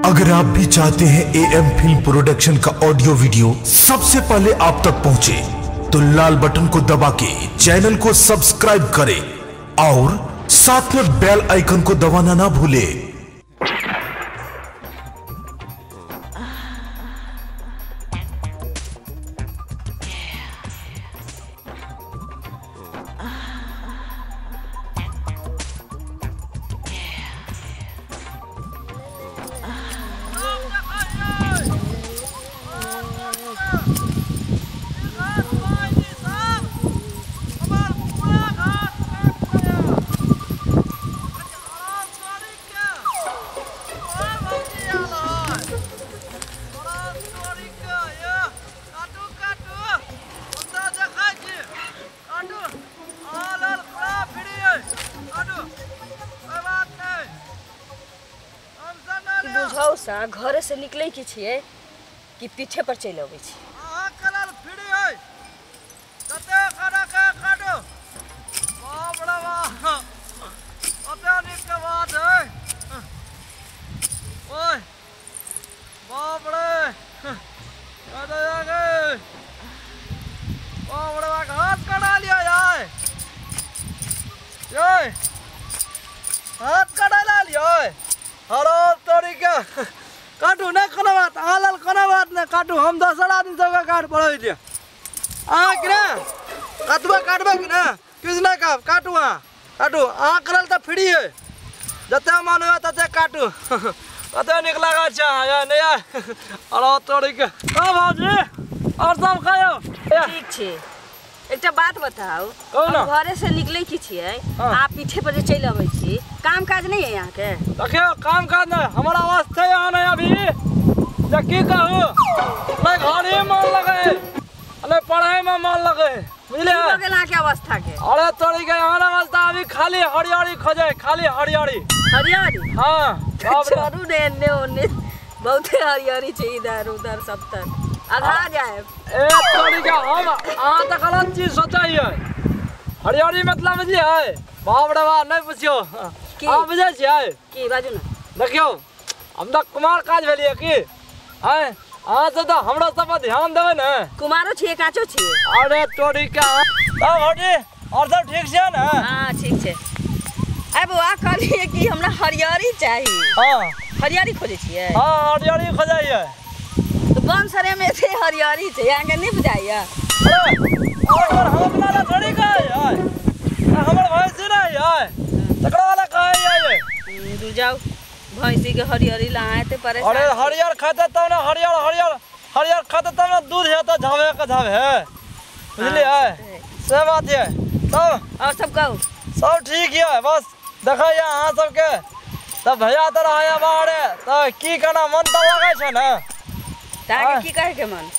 अगर आप भी चाहते हैं AM फिल्म प्रोडक्शन का ऑडियो वीडियो सबसे पहले आप तक पहुंचे तो लाल बटन को दबा के चैनल को सब्सक्राइब करें और साथ में बेल आइकन को दबाना ना भूलें। घर से निकले की छिए कि पीछे पर चल आवे छी कलर फिड़ी है कते करा के काटो बाप रे वाह कते निक के बात है ओए बाप रे कते आगे बाप रे वाह हाथ कटा लिया यार ये हाथ कटा लिया हेलो तोरी के काटू नहीं कोनो बात आलल कोनो बात नहीं काटू हम 10 आदमी सब का काट पड़े दिया कि ना काटबा कि ना किसने का काटू काटू करल तो फ्री है जते मन हो तते काटू कते निकला गा या नहीं अरे तोड़ी के भाजी और सब खायो ठीक छे एकटा बात बताओ घरे से निकले की छिए आप पीछे पर चल आवे छी काम काज नहीं है यहाँ के देखियो काम काज नहीं हमारा वास्ते यहाँ नहीं अभी की कहूँ मैं घर ही मन लगे अरे पढ़ाई में मन लगे बुझले के अवस्था के अरे तोरी के यहाँ अवस्था अभी खाली हरियाली खोजे खाली हरियाली हाँ चलू ने ओने बहुत हरियाली चाहिए इधर उधर सब तर आधा जाए ए तोरी के हम तो गलत चीज सोचिए हरियाली मतलब बुझिए बाप रे बाप नहीं पूछियो आप बुझे छिए की बाजू ना देखियो हम तो कुमार काज भेलिए की हैं से तो हमरा सब ध्यान देवे ना कुमारो छिए काचो छिए अरे तोरी का होटी और सब ठीक छै ना हां ठीक छै ए बुआ कहलिए कि हमरा हरियाली चाहिए हां हरियाली खोजे छिए हां हरियाली खोजाइए तो बंसरे में से हरियाली छै यहाँ के नहीं बुझाइए और हम अपना थोड़ी का यार हमर भैंस नहीं है तकड़ा वाला कहे ये दूर जाओ भैंसी के हरियाली लाए ते परेशान अरे हरियर खाते तब ना हरियर खाते तब ना दूध है तो झावे का झावे है बुझलिए से बात है तब और सब कहू सब ठीक है बस देखा यहाँ सबके तब भैया तो रहा बाहर तो की कहना मन तो लगे छे ना ताके की कहे के मन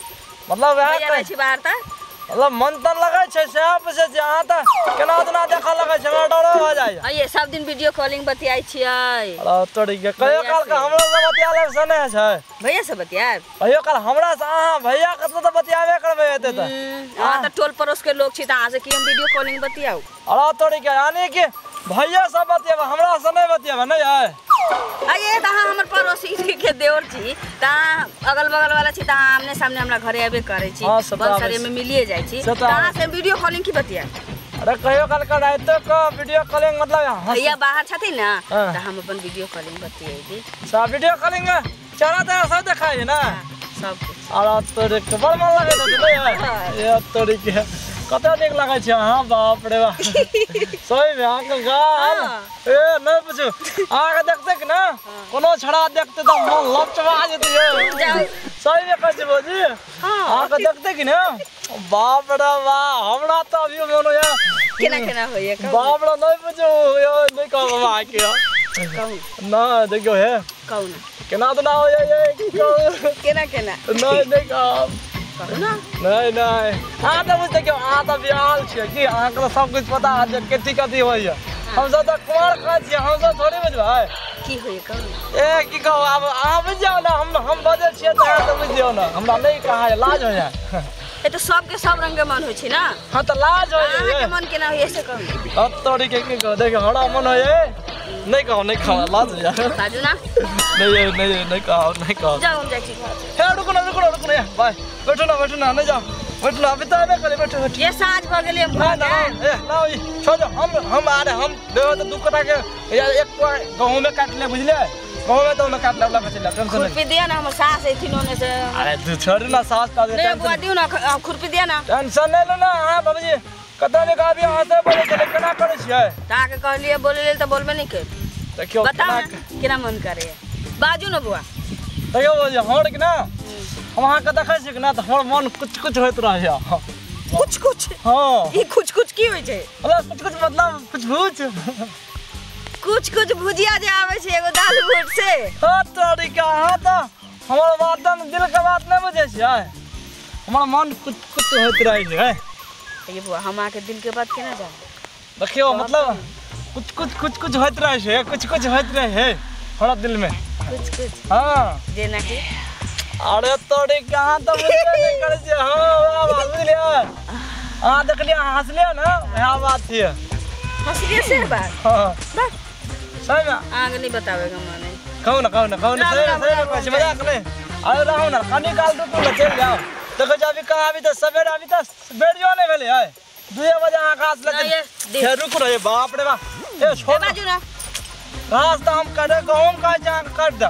मतलब वह भैया छी बाहर त मतलब मन तो लगे छे से आप से यहाँ तो केना उतना देखा लगे छे हमरा डर हो जाय ये सब दिन वीडियो कॉलिंग बतियाई छियै अरे तोड़ी के कहियो काल के हमरा से बतियाले से नहीं छै भैया से बतियाब कहियो काल हमरा से अहाँ भैया के तो बतियाबे करबे हेते त हां त टोल पड़ोस के लोग छी त अहाँ से की हम वीडियो कॉलिंग बतियाऊ अरे तोड़ी के यानी कि भैया से बतियाब हमरा से नहीं बतियाब नहीं है ये तहाँ हमर पड़ोसी के देवर छी तहाँ अगल बगल वाला छी तहाँ आमने सामने हमरा घरे आबे करे छी बंसरे में मिलिए जाय छी तहाँ से वीडियो कॉलिंग की बतिया अरे कहियो काल का रात को वीडियो कॉलिंग मतलब भैया बाहर छथि ना त हम अपन वीडियो कॉलिंग बतियाई सब वीडियो कॉलिंग चला त सब देखाई ना सब अरे तोरे के बड़ मन लगे तो ये तोरे के कते निक लगे छै हां बाप रे बाप सही में आके गाल ए नहीं पूछो आके देखते कि ना कोनो छड़ा देखते तो मन लपचवा जेते सही में कहै बोजी आके देखते कि ना बाप रे वाह हमरा तो अभी मोनो यार केना होय बाप रे नहीं पूछो यो नहीं कहबो बा के कहू ना देखो है कहू ना केना तो ना हो ये केना नहीं कहब ना नहीं आ तो बुझ देखियो आ तो बियाल छिए कि आ के सब कुछ पता है कथी होय हम सब तो कुमार का छिए हम सब थोड़ी बुझबै की होय कहू ए की कहू अब आ बुझ जाओ ना हम बजे छिए तो बुझ जाओ ना हमरा नहीं कहा है लाज हो जाए ये तो सब के सब रंग के मन होय छी ना हां तो लाज हो जाए के मन केना होय से कहू अब तोड़ी के देखो हमरा मन होय नहीं कहो लाज यार बाजू ना नहीं कहो जाओ हम जाइए घर से हे रुको ना भाई बैठो ना नहीं जाओ बैठो ना अभी तो आबे करे बैठो ये साँझ भ गेलै हम ना ए लाओ ई छोड़ हम आ रहे हम देहो तो 2 कटा के एक गांव में काट ले बुझले गांव में तो मैं काट लेला बचला टेंशन नहीं खुरपी दिया ना हमर सास एथिन ओने से अरे तू छोड़ ना सास का दे नहीं बुआ दियो ना खुरपी दिया ना टेंशन ले लो ना हां बाबूजी कतौ ने कहा भी हां से बोले चले केना करे छियै ता के कहलिए बोले ले तो बोलबे नहीं कर देखियो बता केना मन करे बाजू ना बुआ देखियो बोल हमर कि ना हम अहाँ के देखै छी कि ना त हमर मन कुछ होइत रहै कुछ हां ई कुछ की होय छै मतलब कुछ मतलब कुछ भुजिया जे आवे छै एगो दाल भूट से हां तरीका हां त हमर बात दिल के बात नहीं बुझै छियै हमर मन कुछ होइत रहै छै ये बुआ हम आके दिल के बात केना जान देखियो मतलब कुछ होइत रहै छै कुछ होइत रहै है हमरा दिल में कुछ हां जेना कि अरे तोड़ी कहां तो बुझबे नहीं करे छै हां बुझलिए हां देखलिए हंसलिए ना यहां बात थी हंसलिए से बात हां बस सही में आगे नहीं बतावेगा माने कहू ना सही कुछ मजाक नहीं अरे रहो ना कनी काल तो तू चल जाओ देखो जब कहां अभी तो सवेरे अभी तो बेड़ियो नहीं भेले है 2 बजे आकाश लगे फिर रुक रहे बाप रे बाप ए छोड़ बाजू ना घास तो हम करे गहूम का जा काट दो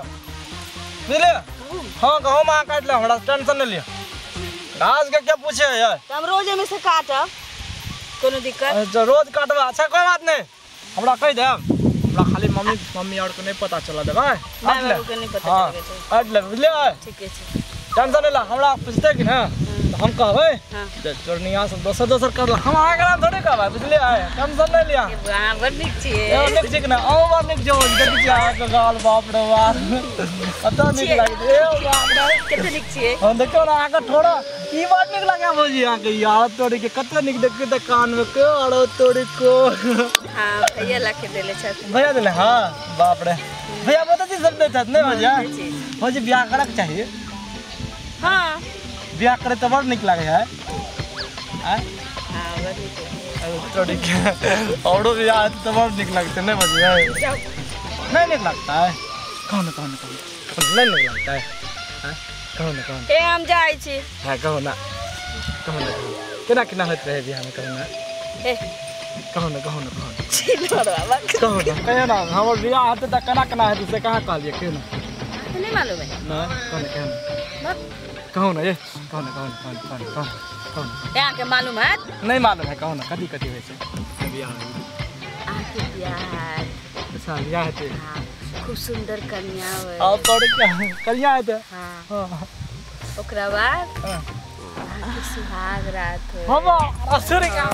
बुझले हां गहूम आ काट ले हमरा टेंशन नहीं लियो घास के क्या पूछे यार हम रोज में से काटब कोनो दिक्कत जो रोज काटबा अच्छा कोई बात नहीं हमरा कह दे हमरा खाली मम्मी और को नहीं पता चला देबा बाबा को नहीं पता चले छै काट ले बुझले ठीक है टेंशन नहीं ला हमरा पूछते कि ना तो हम कहबै चोरनिया सब दोसर कर हम आगे नाम थोड़े कहबै बुझले टेंशन नहीं लिया हां बड़ निक छी निक छी ना ओ बार निक जो देख छी आ के गाल बाप रे बाप पता निक लागे ए बाप रे कते निक छी हम देखो ना आके थोड़ा ई बात निक लगे बोली आ के यार तोड़ी के कते निक देख के कान में के अड़ो तोड़ी को हां भैया लाके देले छ भैया देले हां बाप रे भैया बता जी सब देत नहीं भैया भौजी ब्याह करक चाहिए हां ब्याह करे तो बड़ निक लागे है हां बड़ निक तोड़ी के औरो ब्याह तो बड़ निक लगते नहीं भैया नहीं निक लगता है कौन नहीं निक लगता है हां कौन ए हम जाई छी हां कहो ना केना होत रहे बियाह में कहो ना ए कहो ना चिल्ला बाबा कहो ना हमर बियाह होते त केना हेतै से कहां कहलिए केना नहीं मालूम है ना कहो ना ये कहो ना यहाँ के मालूम है नहीं मालूम है कहो ना कथी होय छै बियाह आके बियाह अच्छा बियाह हेतै खूब सुंदर कन्या है अब तोड़ क्या कन्या हेतै हां ओकरा बाद सुहाग रात है हम असुर का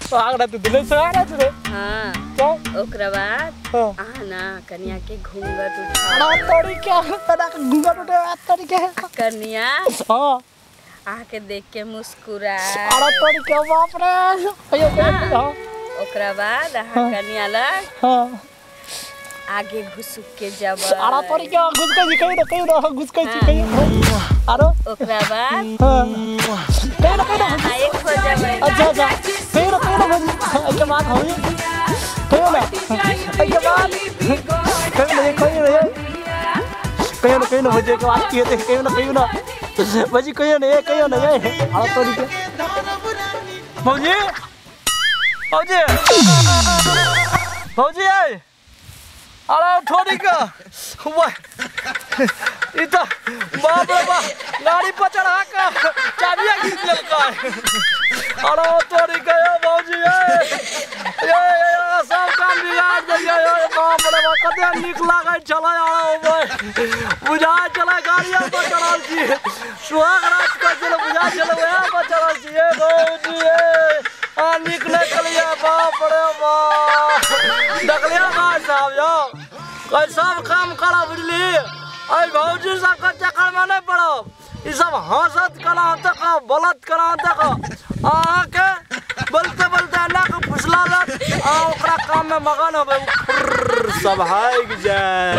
सुहाग रात दिले सुहाग रात रे हां तो ओकरा बाद आना कन्या के घूंघट उठा तोड़ी क्या कदा घूंघट उठा तोड़ी के कन्या हां आके देख के मुस्कुरा अरे तोड़ी के बाप रे अयो ओकरा बाद कन्या लग हां आगे घुसुक के जब अरे तोड़ी के घुस के कहीं ना घुस के कहीं अरे ओकरा बाद कहीं एक हो जावे अच्छा कहीं ना के बात होई कहीं ना के बात कहीं ना हो जाए के बात किए थे कहीं ना बजी कहीं ना ये अरे तोड़ी के भौजी अरे थोड़ी का इता बाप रे बाप गाड़ी पर चढ़ा का चाबियां खींच लेलका अरे थोड़ी का भौजी ये सब काम बिगाड़ दिया बाप रे बाप कते निक लागे चला बुझा चला गाड़िया पर चढ़ल छी सुहाग रात के चल बुझा चल वहां पर चढ़ल छी ए भौजी आ निक निकलिया बाप रे बाप देखलिया भाई साहब यो कोई सब काम करा बुझली अरे भौजी सब के चक्कर में नहीं पड़ो ई सब हंसत करा तक बोलत करा तक आके बोलते ना को फुसला लत आ ओकरा काम में मगन होबे सब हाइग जाए